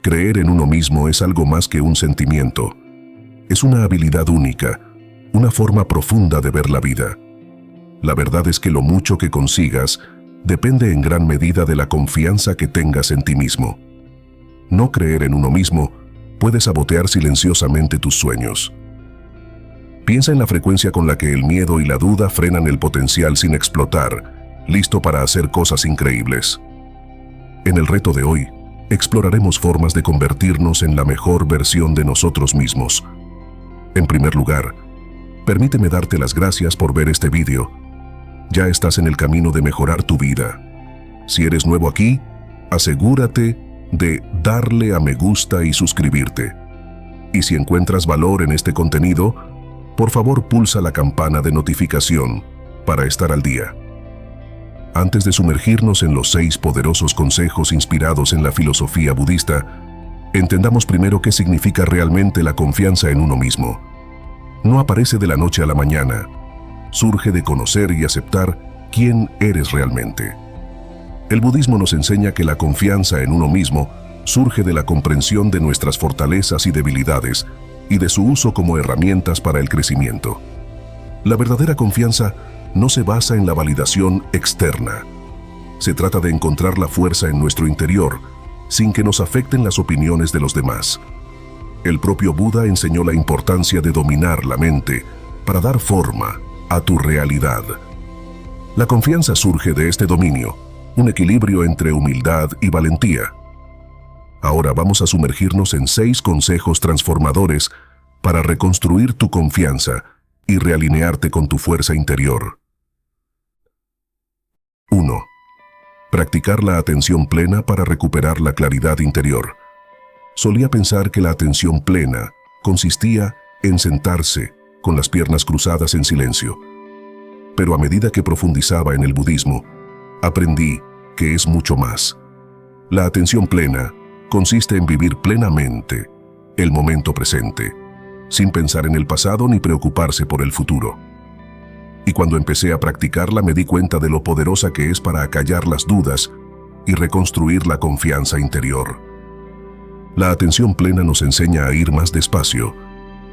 Creer en uno mismo es algo más que un sentimiento. Es una habilidad única, una forma profunda de ver la vida. La verdad es que lo mucho que consigas depende en gran medida de la confianza que tengas en ti mismo. No creer en uno mismo puede sabotear silenciosamente tus sueños. Piensa en la frecuencia con la que el miedo y la duda frenan el potencial sin explotar, listo para hacer cosas increíbles. En el reto de hoy, exploraremos formas de convertirnos en la mejor versión de nosotros mismos. En primer lugar, permíteme darte las gracias por ver este vídeo. Ya estás en el camino de mejorar tu vida. Si eres nuevo aquí, asegúrate de darle a me gusta y suscribirte. Y si encuentras valor en este contenido, por favor pulsa la campana de notificación para estar al día. Antes de sumergirnos en los 6 poderosos consejos inspirados en la filosofía budista, entendamos primero qué significa realmente la confianza en uno mismo. No aparece de la noche a la mañana. Surge de conocer y aceptar quién eres realmente. El budismo nos enseña que la confianza en uno mismo surge de la comprensión de nuestras fortalezas y debilidades y de su uso como herramientas para el crecimiento. La verdadera confianza no se basa en la validación externa. Se trata de encontrar la fuerza en nuestro interior, sin que nos afecten las opiniones de los demás. El propio Buda enseñó la importancia de dominar la mente para dar forma a tu realidad. La confianza surge de este dominio, un equilibrio entre humildad y valentía. Ahora vamos a sumergirnos en 6 consejos transformadores para reconstruir tu confianza y realinearte con tu fuerza interior. 1. Practicar la atención plena para recuperar la claridad interior. Solía pensar que la atención plena consistía en sentarse con las piernas cruzadas en silencio. Pero a medida que profundizaba en el budismo, aprendí que es mucho más. La atención plena consiste en vivir plenamente el momento presente, sin pensar en el pasado ni preocuparse por el futuro. Y cuando empecé a practicarla me di cuenta de lo poderosa que es para acallar las dudas y reconstruir la confianza interior. La atención plena nos enseña a ir más despacio,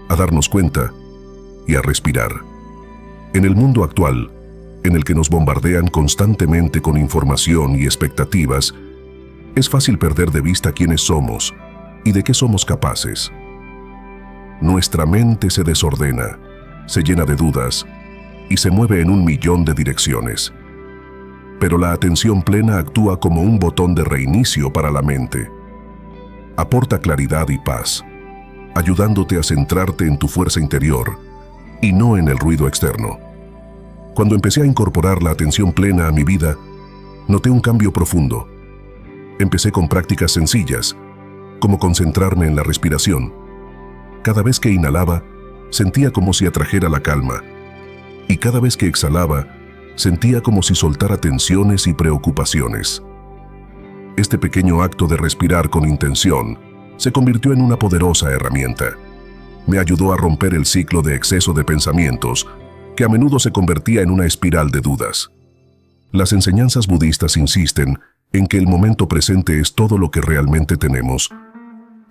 a darnos cuenta y a respirar. En el mundo actual, en el que nos bombardean constantemente con información y expectativas, es fácil perder de vista quiénes somos y de qué somos capaces. Nuestra mente se desordena, se llena de dudas y se mueve en 1.000.000 de direcciones. Pero la atención plena actúa como un botón de reinicio para la mente. Aporta claridad y paz, ayudándote a centrarte en tu fuerza interior y no en el ruido externo. Cuando empecé a incorporar la atención plena a mi vida, noté un cambio profundo. Empecé con prácticas sencillas, como concentrarme en la respiración. Cada vez que inhalaba, sentía como si atrajera la calma, y cada vez que exhalaba, sentía como si soltara tensiones y preocupaciones. Este pequeño acto de respirar con intención se convirtió en una poderosa herramienta. Me ayudó a romper el ciclo de exceso de pensamientos, que a menudo se convertía en una espiral de dudas. Las enseñanzas budistas insisten en que el momento presente es todo lo que realmente tenemos.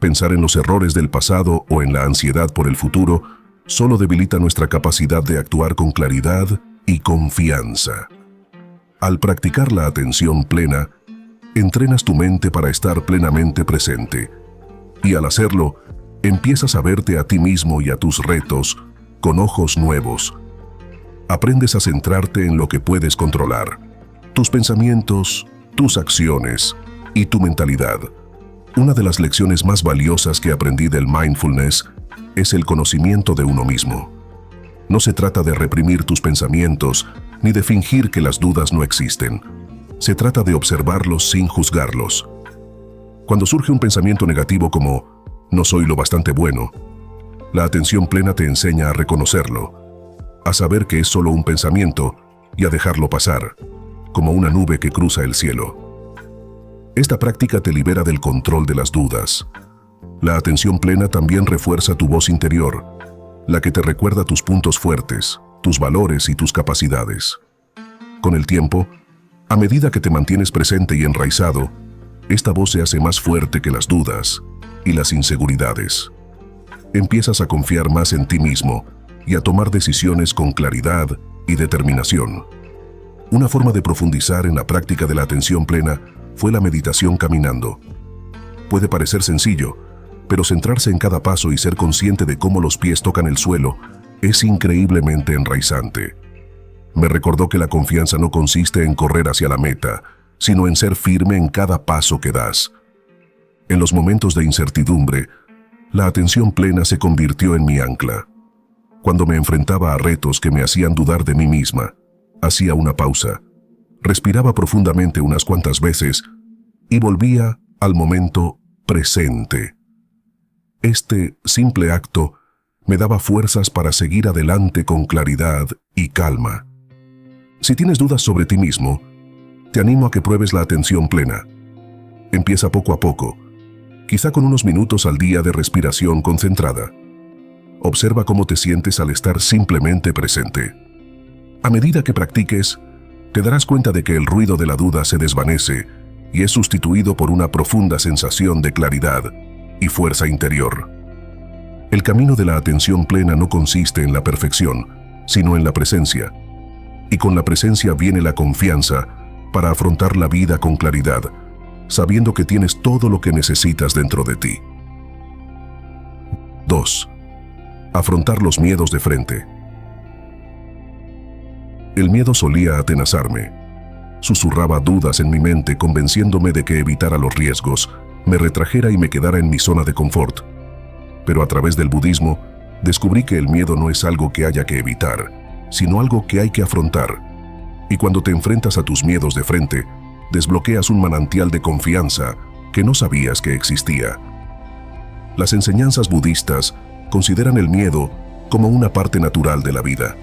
Pensar en los errores del pasado o en la ansiedad por el futuro solo debilita nuestra capacidad de actuar con claridad y confianza. Al practicar la atención plena, entrenas tu mente para estar plenamente presente. Y al hacerlo, empiezas a verte a ti mismo y a tus retos con ojos nuevos. Aprendes a centrarte en lo que puedes controlar: tus pensamientos, tus acciones y tu mentalidad. Una de las lecciones más valiosas que aprendí del mindfulness es el conocimiento de uno mismo. No se trata de reprimir tus pensamientos ni de fingir que las dudas no existen. Se trata de observarlos sin juzgarlos. Cuando surge un pensamiento negativo como «no soy lo bastante bueno», la atención plena te enseña a reconocerlo, a saber que es solo un pensamiento y a dejarlo pasar, como una nube que cruza el cielo. Esta práctica te libera del control de las dudas. La atención plena también refuerza tu voz interior, la que te recuerda tus puntos fuertes, tus valores y tus capacidades. Con el tiempo, a medida que te mantienes presente y enraizado, esta voz se hace más fuerte que las dudas y las inseguridades. Empiezas a confiar más en ti mismo y a tomar decisiones con claridad y determinación. Una forma de profundizar en la práctica de la atención plena fue la meditación caminando. Puede parecer sencillo, pero centrarse en cada paso y ser consciente de cómo los pies tocan el suelo es increíblemente enraizante. Me recordó que la confianza no consiste en correr hacia la meta, sino en ser firme en cada paso que das. En los momentos de incertidumbre, la atención plena se convirtió en mi ancla. Cuando me enfrentaba a retos que me hacían dudar de mí misma, hacía una pausa, respiraba profundamente unas cuantas veces y volvía al momento presente. Este simple acto me daba fuerzas para seguir adelante con claridad y calma. Si tienes dudas sobre ti mismo, te animo a que pruebes la atención plena. Empieza poco a poco, quizá con unos minutos al día de respiración concentrada. Observa cómo te sientes al estar simplemente presente. A medida que practiques, te darás cuenta de que el ruido de la duda se desvanece y es sustituido por una profunda sensación de claridad y fuerza interior. El camino de la atención plena no consiste en la perfección, sino en la presencia. Y con la presencia viene la confianza para afrontar la vida con claridad, sabiendo que tienes todo lo que necesitas dentro de ti. 2. Afrontar los miedos de frente. El miedo solía atenazarme. Susurraba dudas en mi mente, convenciéndome de que evitara los riesgos, me retrajera y me quedara en mi zona de confort. Pero a través del budismo, descubrí que el miedo no es algo que haya que evitar, sino algo que hay que afrontar. Y cuando te enfrentas a tus miedos de frente, desbloqueas un manantial de confianza que no sabías que existía. Las enseñanzas budistas consideran el miedo como una parte natural de la vida.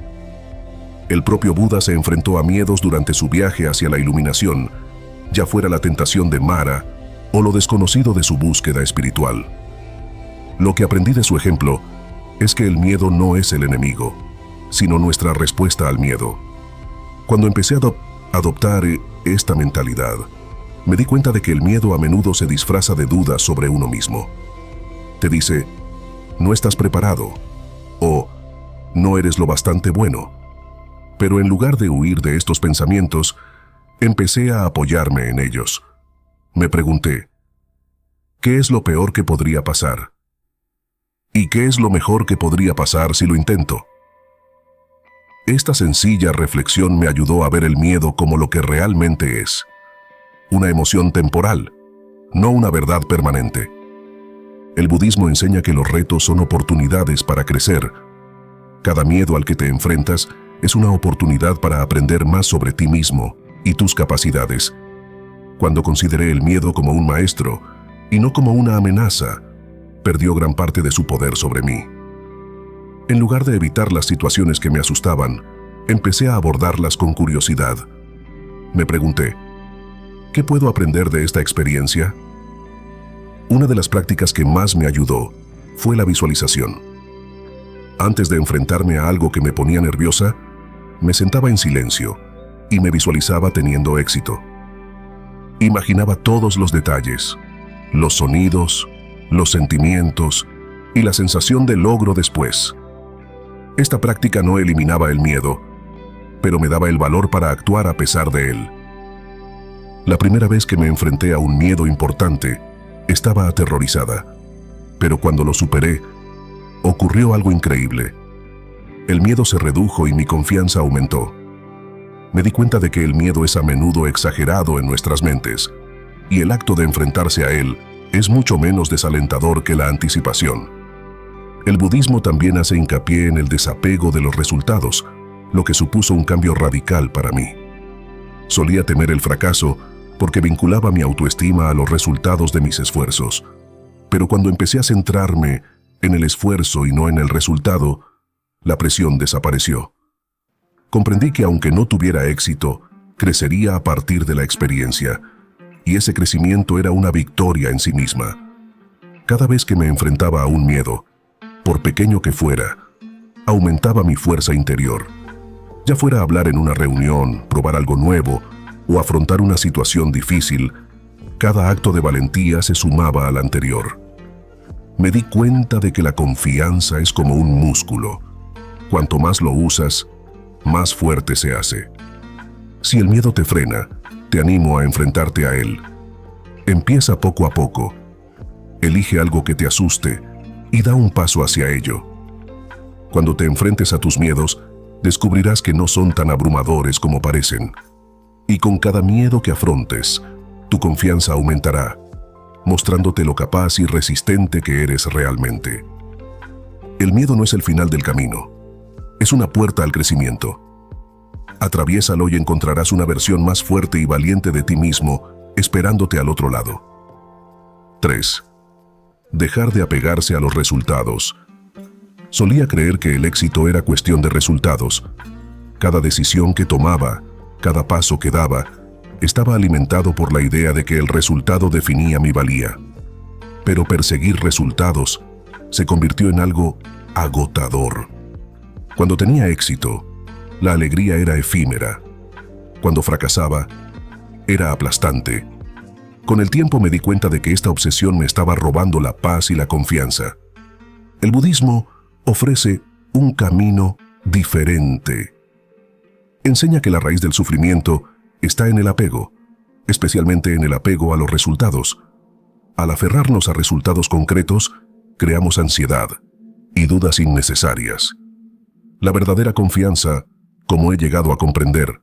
El propio Buda se enfrentó a miedos durante su viaje hacia la iluminación, ya fuera la tentación de Mara o lo desconocido de su búsqueda espiritual. Lo que aprendí de su ejemplo es que el miedo no es el enemigo, sino nuestra respuesta al miedo. Cuando empecé a adoptar esta mentalidad, me di cuenta de que el miedo a menudo se disfraza de dudas sobre uno mismo. Te dice, no estás preparado, o no eres lo bastante bueno. Pero en lugar de huir de estos pensamientos, empecé a apoyarme en ellos. Me pregunté, ¿qué es lo peor que podría pasar? ¿Y qué es lo mejor que podría pasar si lo intento? Esta sencilla reflexión me ayudó a ver el miedo como lo que realmente es. Una emoción temporal, no una verdad permanente. El budismo enseña que los retos son oportunidades para crecer. Cada miedo al que te enfrentas es una oportunidad para aprender más sobre ti mismo y tus capacidades. Cuando consideré el miedo como un maestro y no como una amenaza, perdió gran parte de su poder sobre mí. En lugar de evitar las situaciones que me asustaban, empecé a abordarlas con curiosidad. Me pregunté, ¿qué puedo aprender de esta experiencia? Una de las prácticas que más me ayudó fue la visualización. Antes de enfrentarme a algo que me ponía nerviosa, me sentaba en silencio y me visualizaba teniendo éxito. Imaginaba todos los detalles, los sonidos, los sentimientos y la sensación de logro después. Esta práctica no eliminaba el miedo, pero me daba el valor para actuar a pesar de él. La primera vez que me enfrenté a un miedo importante, estaba aterrorizada, pero cuando lo superé, ocurrió algo increíble. El miedo se redujo y mi confianza aumentó. Me di cuenta de que el miedo es a menudo exagerado en nuestras mentes, y el acto de enfrentarse a él es mucho menos desalentador que la anticipación. El budismo también hace hincapié en el desapego de los resultados, lo que supuso un cambio radical para mí. Solía temer el fracaso porque vinculaba mi autoestima a los resultados de mis esfuerzos. Pero cuando empecé a centrarme en el esfuerzo y no en el resultado, la presión desapareció. Comprendí que aunque no tuviera éxito, crecería a partir de la experiencia, y ese crecimiento era una victoria en sí misma. Cada vez que me enfrentaba a un miedo, por pequeño que fuera, aumentaba mi fuerza interior. Ya fuera hablar en una reunión, probar algo nuevo o afrontar una situación difícil, Cada acto de valentía se sumaba al anterior. Me di cuenta de que la confianza es como un músculo. Cuanto más lo usas, más fuerte se hace. Si el miedo te frena, te animo a enfrentarte a él. Empieza poco a poco. Elige algo que te asuste y da un paso hacia ello. Cuando te enfrentes a tus miedos, descubrirás que no son tan abrumadores como parecen. Y con cada miedo que afrontes, tu confianza aumentará, mostrándote lo capaz y resistente que eres realmente. El miedo no es el final del camino, es una puerta al crecimiento. Atraviésalo y encontrarás una versión más fuerte y valiente de ti mismo, esperándote al otro lado. 3. Dejar de apegarse a los resultados. Solía creer que el éxito era cuestión de resultados. Cada decisión que tomaba, cada paso que daba, estaba alimentado por la idea de que el resultado definía mi valía. Pero perseguir resultados se convirtió en algo agotador. Cuando tenía éxito, la alegría era efímera. Cuando fracasaba, era aplastante. Con el tiempo me di cuenta de que esta obsesión me estaba robando la paz y la confianza. El budismo ofrece un camino diferente. Enseña que la raíz del sufrimiento está en el apego, especialmente en el apego a los resultados. Al aferrarnos a resultados concretos, creamos ansiedad y dudas innecesarias. La verdadera confianza, como he llegado a comprender,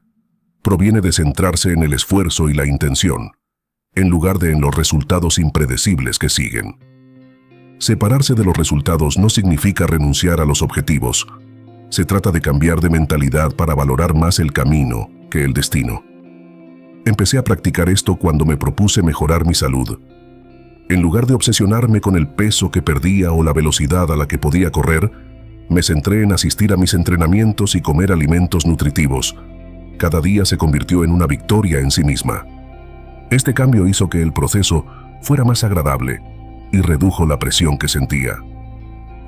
proviene de centrarse en el esfuerzo y la intención, en lugar de en los resultados impredecibles que siguen. Separarse de los resultados no significa renunciar a los objetivos. Se trata de cambiar de mentalidad para valorar más el camino que el destino. Empecé a practicar esto cuando me propuse mejorar mi salud. En lugar de obsesionarme con el peso que perdía o la velocidad a la que podía correr, me centré en asistir a mis entrenamientos y comer alimentos nutritivos. Cada día se convirtió en una victoria en sí misma. Este cambio hizo que el proceso fuera más agradable y redujo la presión que sentía.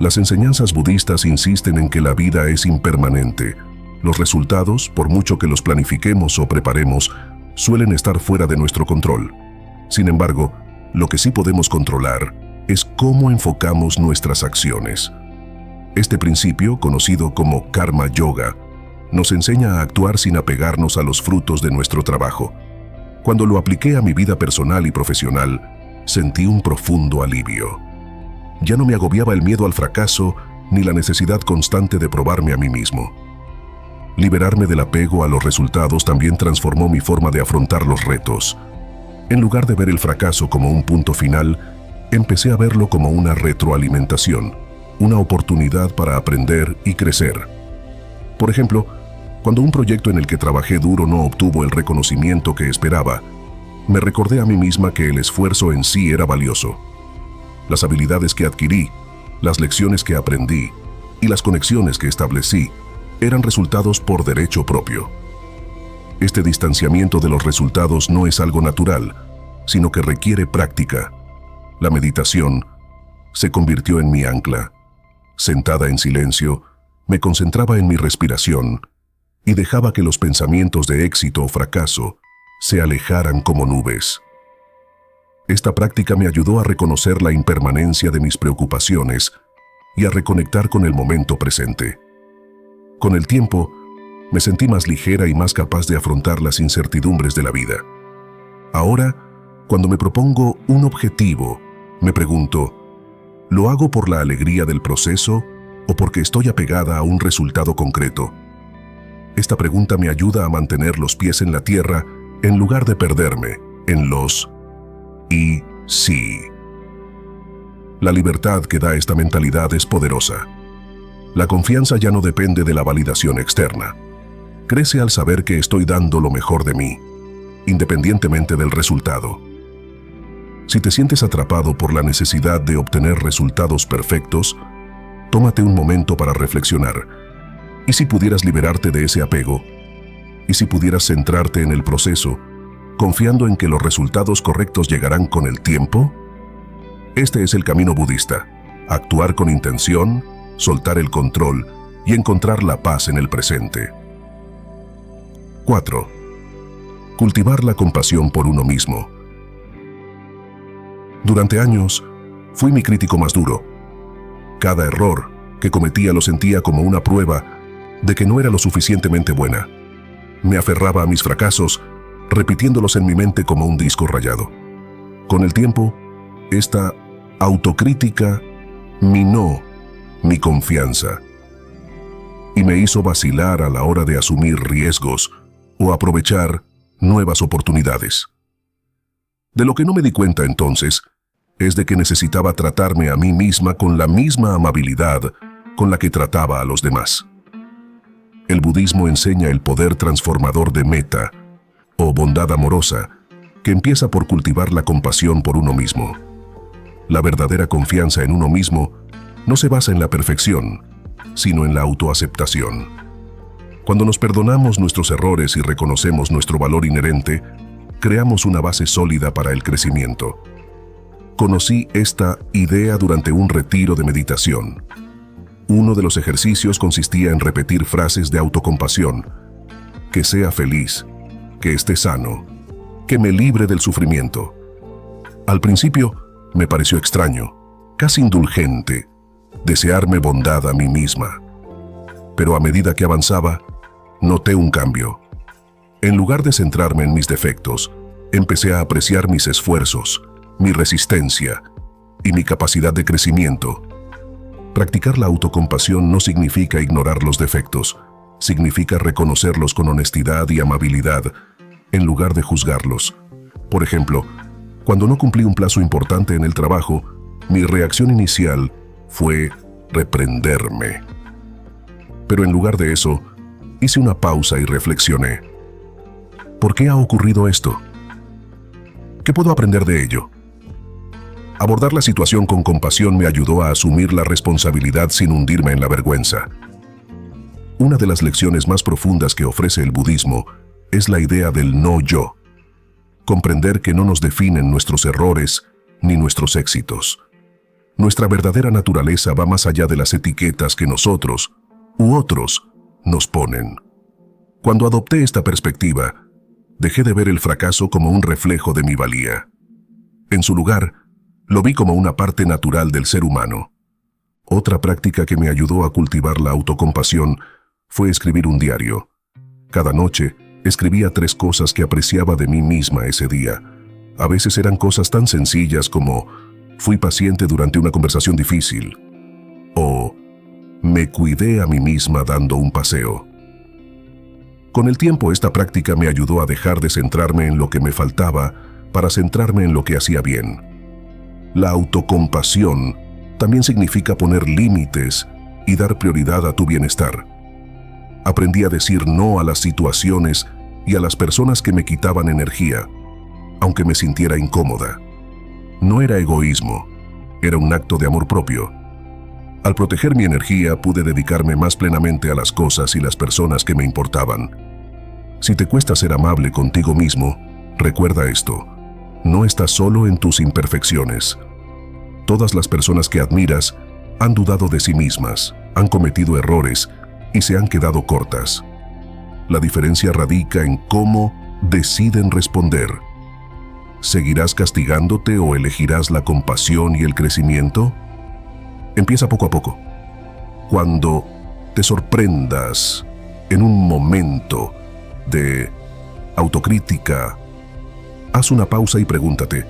Las enseñanzas budistas insisten en que la vida es impermanente. Los resultados, por mucho que los planifiquemos o preparemos, suelen estar fuera de nuestro control. Sin embargo, lo que sí podemos controlar es cómo enfocamos nuestras acciones. Este principio, conocido como Karma Yoga, nos enseña a actuar sin apegarnos a los frutos de nuestro trabajo. Cuando lo apliqué a mi vida personal y profesional, sentí un profundo alivio. Ya no me agobiaba el miedo al fracaso ni la necesidad constante de probarme a mí mismo. Liberarme del apego a los resultados también transformó mi forma de afrontar los retos. En lugar de ver el fracaso como un punto final, empecé a verlo como una retroalimentación, una oportunidad para aprender y crecer. Por ejemplo, cuando un proyecto en el que trabajé duro no obtuvo el reconocimiento que esperaba, me recordé a mí misma que el esfuerzo en sí era valioso. Las habilidades que adquirí, las lecciones que aprendí y las conexiones que establecí eran resultados por derecho propio. Este distanciamiento de los resultados no es algo natural, sino que requiere práctica. La meditación se convirtió en mi ancla. Sentada en silencio, me concentraba en mi respiración y dejaba que los pensamientos de éxito o fracaso se alejaran como nubes. Esta práctica me ayudó a reconocer la impermanencia de mis preocupaciones y a reconectar con el momento presente. Con el tiempo, me sentí más ligera y más capaz de afrontar las incertidumbres de la vida. Ahora, cuando me propongo un objetivo, me pregunto, ¿lo hago por la alegría del proceso o porque estoy apegada a un resultado concreto? Esta pregunta me ayuda a mantener los pies en la tierra en lugar de perderme en los y sí. La libertad que da esta mentalidad es poderosa. La confianza ya no depende de la validación externa. Crece al saber que estoy dando lo mejor de mí, independientemente del resultado. Si te sientes atrapado por la necesidad de obtener resultados perfectos, tómate un momento para reflexionar. ¿Y si pudieras liberarte de ese apego? ¿Y si pudieras centrarte en el proceso, confiando en que los resultados correctos llegarán con el tiempo? Este es el camino budista: actuar con intención, soltar el control y encontrar la paz en el presente. 4. Cultivar la compasión por uno mismo. Durante años, fui mi crítico más duro. Cada error que cometía lo sentía como una prueba de que no era lo suficientemente buena. Me aferraba a mis fracasos, repitiéndolos en mi mente como un disco rayado. Con el tiempo, esta autocrítica minó mi confianza y me hizo vacilar a la hora de asumir riesgos o aprovechar nuevas oportunidades. De lo que no me di cuenta entonces es de que necesitaba tratarme a mí misma con la misma amabilidad con la que trataba a los demás. El budismo enseña el poder transformador de metta, o bondad amorosa, que empieza por cultivar la compasión por uno mismo. La verdadera confianza en uno mismo no se basa en la perfección, sino en la autoaceptación. Cuando nos perdonamos nuestros errores y reconocemos nuestro valor inherente, creamos una base sólida para el crecimiento. Conocí esta idea durante un retiro de meditación. Uno de los ejercicios consistía en repetir frases de autocompasión: que sea feliz, que esté sano, que me libre del sufrimiento. Al principio me pareció extraño, casi indulgente, desearme bondad a mí misma. Pero a medida que avanzaba, noté un cambio. En lugar de centrarme en mis defectos, empecé a apreciar mis esfuerzos, mi resistencia y mi capacidad de crecimiento. Practicar la autocompasión no significa ignorar los defectos, significa reconocerlos con honestidad y amabilidad, en lugar de juzgarlos. Por ejemplo, cuando no cumplí un plazo importante en el trabajo, mi reacción inicial fue reprenderme. Pero en lugar de eso, hice una pausa y reflexioné. ¿Por qué ha ocurrido esto? ¿Qué puedo aprender de ello? Abordar la situación con compasión me ayudó a asumir la responsabilidad sin hundirme en la vergüenza. Una de las lecciones más profundas que ofrece el budismo es la idea del no yo. Comprender que no nos definen nuestros errores ni nuestros éxitos. Nuestra verdadera naturaleza va más allá de las etiquetas que nosotros u otros nos ponen. Cuando adopté esta perspectiva, dejé de ver el fracaso como un reflejo de mi valía. En su lugar, lo vi como una parte natural del ser humano. Otra práctica que me ayudó a cultivar la autocompasión fue escribir un diario. Cada noche, escribía 3 cosas que apreciaba de mí misma ese día. A veces eran cosas tan sencillas como: fui paciente durante una conversación difícil, o me cuidé a mí misma dando un paseo. Con el tiempo, esta práctica me ayudó a dejar de centrarme en lo que me faltaba para centrarme en lo que hacía bien. La autocompasión también significa poner límites y dar prioridad a tu bienestar. Aprendí a decir no a las situaciones y a las personas que me quitaban energía, aunque me sintiera incómoda. No era egoísmo, era un acto de amor propio. Al proteger mi energía, pude dedicarme más plenamente a las cosas y las personas que me importaban. Si te cuesta ser amable contigo mismo, recuerda esto: no estás solo en tus imperfecciones. Todas las personas que admiras han dudado de sí mismas, han cometido errores y se han quedado cortas. La diferencia radica en cómo deciden responder. ¿Seguirás castigándote o elegirás la compasión y el crecimiento? Empieza poco a poco. Cuando te sorprendas en un momento de autocrítica, haz una pausa y pregúntate: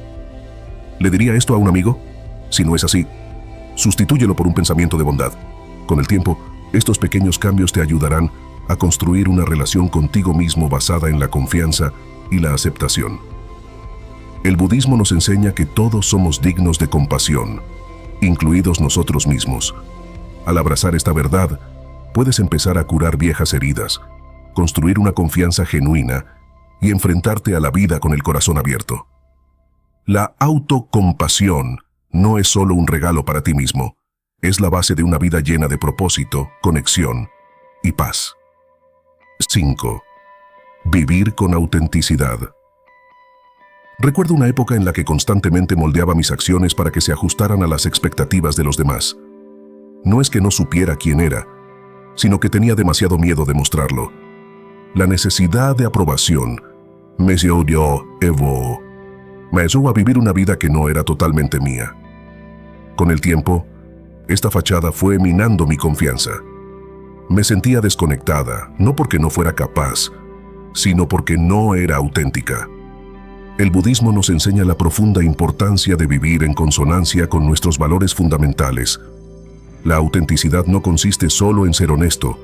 ¿le diría esto a un amigo? Si no es así, sustitúyelo por un pensamiento de bondad. Con el tiempo, estos pequeños cambios te ayudarán a construir una relación contigo mismo basada en la confianza y la aceptación. El budismo nos enseña que todos somos dignos de compasión, incluidos nosotros mismos. Al abrazar esta verdad, puedes empezar a curar viejas heridas, construir una confianza genuina y enfrentarte a la vida con el corazón abierto. La autocompasión no es solo un regalo para ti mismo, es la base de una vida llena de propósito, conexión y paz. 5. Vivir con autenticidad. Recuerdo una época en la que constantemente moldeaba mis acciones para que se ajustaran a las expectativas de los demás. No es que no supiera quién era, sino que tenía demasiado miedo de mostrarlo. La necesidad de aprobación me llevó Me ayudó a vivir una vida que no era totalmente mía. Con el tiempo, esta fachada fue minando mi confianza. Me sentía desconectada, no porque no fuera capaz, sino porque no era auténtica. El budismo nos enseña la profunda importancia de vivir en consonancia con nuestros valores fundamentales. La autenticidad no consiste solo en ser honesto,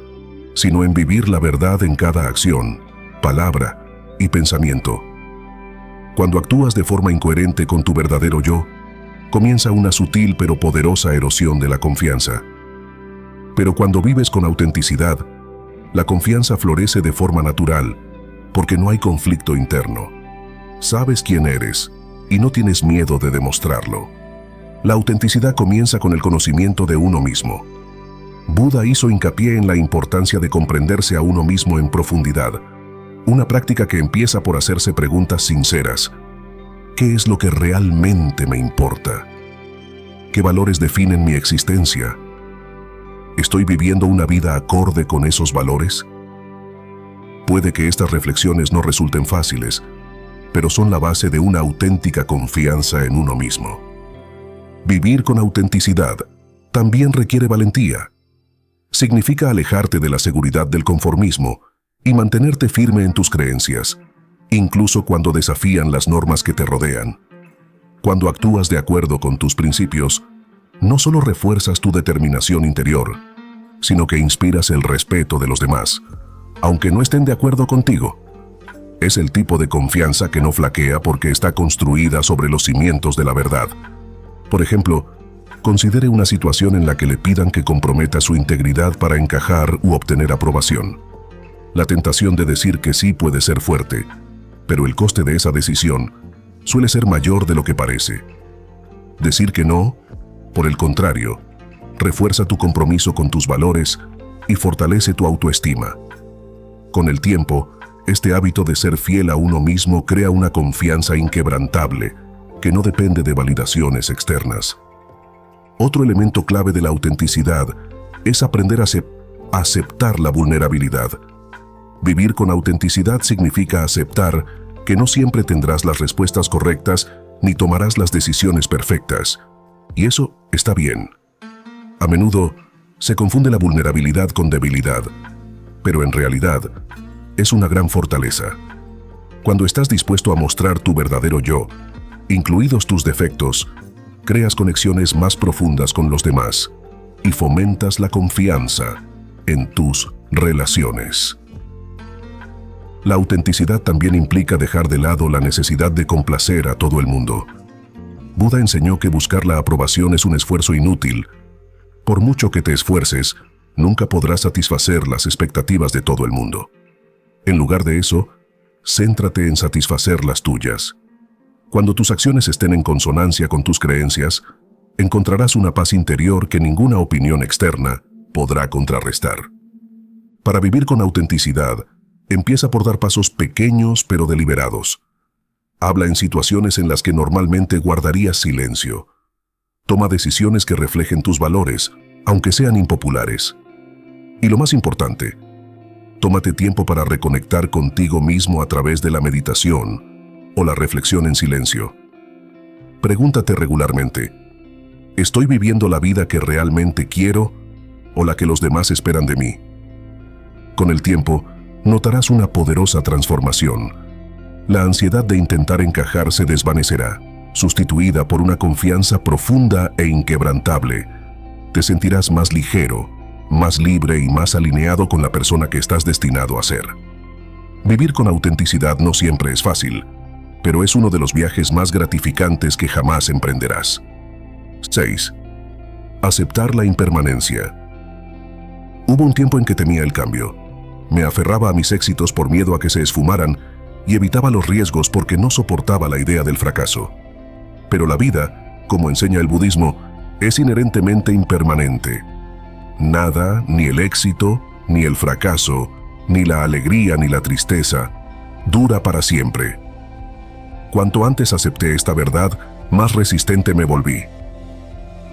sino en vivir la verdad en cada acción, palabra y pensamiento. Cuando actúas de forma incoherente con tu verdadero yo, comienza una sutil pero poderosa erosión de la confianza. Pero cuando vives con autenticidad, la confianza florece de forma natural, porque no hay conflicto interno. Sabes quién eres y no tienes miedo de demostrarlo. La autenticidad comienza con el conocimiento de uno mismo. Buda hizo hincapié en la importancia de comprenderse a uno mismo en profundidad, una práctica que empieza por hacerse preguntas sinceras. ¿Qué es lo que realmente me importa? ¿Qué valores definen mi existencia? ¿Estoy viviendo una vida acorde con esos valores? Puede que estas reflexiones no resulten fáciles, pero son la base de una auténtica confianza en uno mismo. Vivir con autenticidad también requiere valentía. Significa alejarte de la seguridad del conformismo y mantenerte firme en tus creencias, incluso cuando desafían las normas que te rodean. Cuando actúas de acuerdo con tus principios, no solo refuerzas tu determinación interior, sino que inspiras el respeto de los demás, aunque no estén de acuerdo contigo. Es el tipo de confianza que no flaquea porque está construida sobre los cimientos de la verdad. Por ejemplo, considere una situación en la que le pidan que comprometa su integridad para encajar u obtener aprobación. La tentación de decir que sí puede ser fuerte, pero el coste de esa decisión suele ser mayor de lo que parece. Decir que no, por el contrario, refuerza tu compromiso con tus valores y fortalece tu autoestima. Con el tiempo, este hábito de ser fiel a uno mismo crea una confianza inquebrantable que no depende de validaciones externas. Otro elemento clave de la autenticidad es aprender a aceptar la vulnerabilidad. Vivir con autenticidad significa aceptar que no siempre tendrás las respuestas correctas ni tomarás las decisiones perfectas. Y eso está bien. A menudo se confunde la vulnerabilidad con debilidad, pero en realidad es una gran fortaleza. Cuando estás dispuesto a mostrar tu verdadero yo, incluidos tus defectos, creas conexiones más profundas con los demás y fomentas la confianza en tus relaciones. La autenticidad también implica dejar de lado la necesidad de complacer a todo el mundo. Buda enseñó que buscar la aprobación es un esfuerzo inútil. Por mucho que te esfuerces, nunca podrás satisfacer las expectativas de todo el mundo. En lugar de eso, céntrate en satisfacer las tuyas. Cuando tus acciones estén en consonancia con tus creencias, encontrarás una paz interior que ninguna opinión externa podrá contrarrestar. Para vivir con autenticidad, empieza por dar pasos pequeños pero deliberados. Habla en situaciones en las que normalmente guardarías silencio. Toma decisiones que reflejen tus valores, aunque sean impopulares. Y lo más importante, tómate tiempo para reconectar contigo mismo a través de la meditación o la reflexión en silencio. Pregúntate regularmente, ¿estoy viviendo la vida que realmente quiero o la que los demás esperan de mí? Con el tiempo, notarás una poderosa transformación. La ansiedad de intentar encajar se desvanecerá, sustituida por una confianza profunda e inquebrantable. Te sentirás más ligero, más libre y más alineado con la persona que estás destinado a ser. Vivir con autenticidad no siempre es fácil, pero es uno de los viajes más gratificantes que jamás emprenderás. 6. Aceptar la impermanencia. Hubo un tiempo en que temía el cambio. Me aferraba a mis éxitos por miedo a que se esfumaran y evitaba los riesgos porque no soportaba la idea del fracaso. Pero la vida, como enseña el budismo, es inherentemente impermanente. Nada, ni el éxito, ni el fracaso, ni la alegría, ni la tristeza, dura para siempre. Cuanto antes acepté esta verdad, más resistente me volví.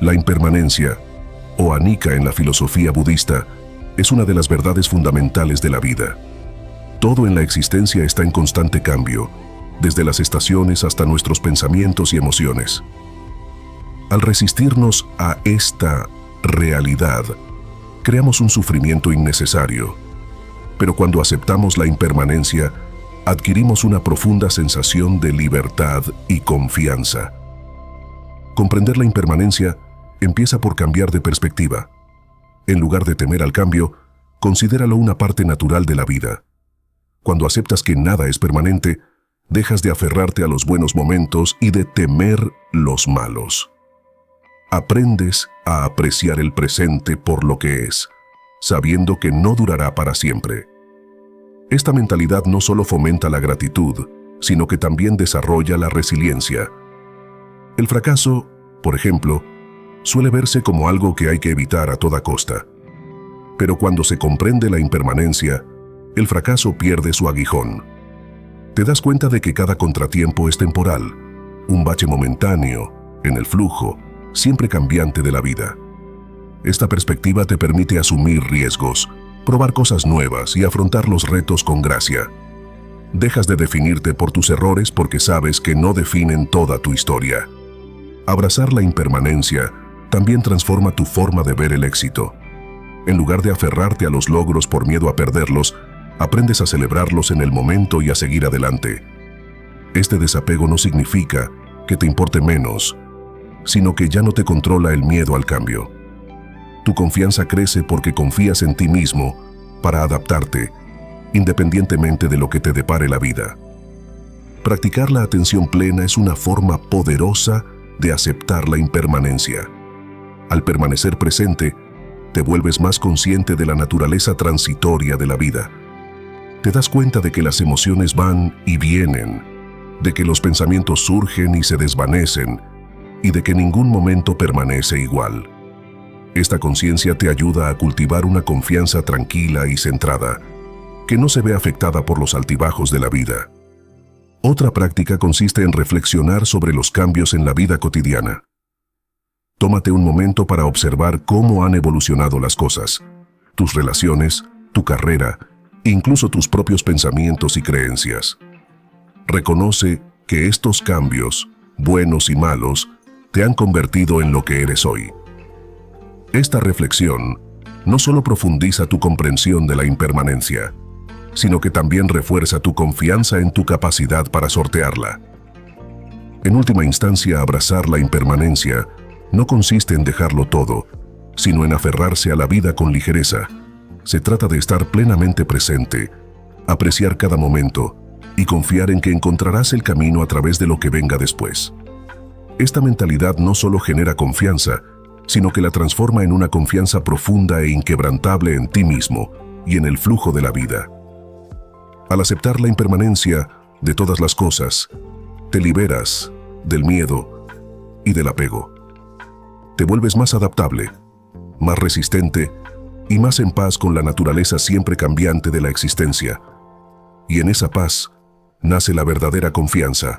La impermanencia, o anicca en la filosofía budista, es una de las verdades fundamentales de la vida. Todo en la existencia está en constante cambio, desde las estaciones hasta nuestros pensamientos y emociones. Al resistirnos a esta realidad, creamos un sufrimiento innecesario, pero cuando aceptamos la impermanencia, adquirimos una profunda sensación de libertad y confianza. Comprender la impermanencia empieza por cambiar de perspectiva. En lugar de temer al cambio, considéralo una parte natural de la vida. Cuando aceptas que nada es permanente, dejas de aferrarte a los buenos momentos y de temer los malos. Aprendes a apreciar el presente por lo que es, sabiendo que no durará para siempre. Esta mentalidad no solo fomenta la gratitud, sino que también desarrolla la resiliencia. El fracaso, por ejemplo, suele verse como algo que hay que evitar a toda costa. Pero cuando se comprende la impermanencia, el fracaso pierde su aguijón. Te das cuenta de que cada contratiempo es temporal, un bache momentáneo, en el flujo, siempre cambiante de la vida. Esta perspectiva te permite asumir riesgos, probar cosas nuevas y afrontar los retos con gracia. Dejas de definirte por tus errores porque sabes que no definen toda tu historia. Abrazar la impermanencia también transforma tu forma de ver el éxito. En lugar de aferrarte a los logros por miedo a perderlos, aprendes a celebrarlos en el momento y a seguir adelante. Este desapego no significa que te importe menos, sino que ya no te controla el miedo al cambio. Tu confianza crece porque confías en ti mismo para adaptarte, independientemente de lo que te depare la vida. Practicar la atención plena es una forma poderosa de aceptar la impermanencia. Al permanecer presente, te vuelves más consciente de la naturaleza transitoria de la vida. Te das cuenta de que las emociones van y vienen, de que los pensamientos surgen y se desvanecen, y de que ningún momento permanece igual. Esta conciencia te ayuda a cultivar una confianza tranquila y centrada, que no se ve afectada por los altibajos de la vida. Otra práctica consiste en reflexionar sobre los cambios en la vida cotidiana. Tómate un momento para observar cómo han evolucionado las cosas, tus relaciones, tu carrera, incluso tus propios pensamientos y creencias. Reconoce que estos cambios, buenos y malos, te han convertido en lo que eres hoy. Esta reflexión no solo profundiza tu comprensión de la impermanencia, sino que también refuerza tu confianza en tu capacidad para sortearla. En última instancia, abrazar la impermanencia no consiste en dejarlo todo, sino en aferrarse a la vida con ligereza. Se trata de estar plenamente presente, apreciar cada momento y confiar en que encontrarás el camino a través de lo que venga después. Esta mentalidad no solo genera confianza, sino que la transforma en una confianza profunda e inquebrantable en ti mismo y en el flujo de la vida. Al aceptar la impermanencia de todas las cosas, te liberas del miedo y del apego. Te vuelves más adaptable, más resistente y más en paz con la naturaleza siempre cambiante de la existencia. Y en esa paz nace la verdadera confianza,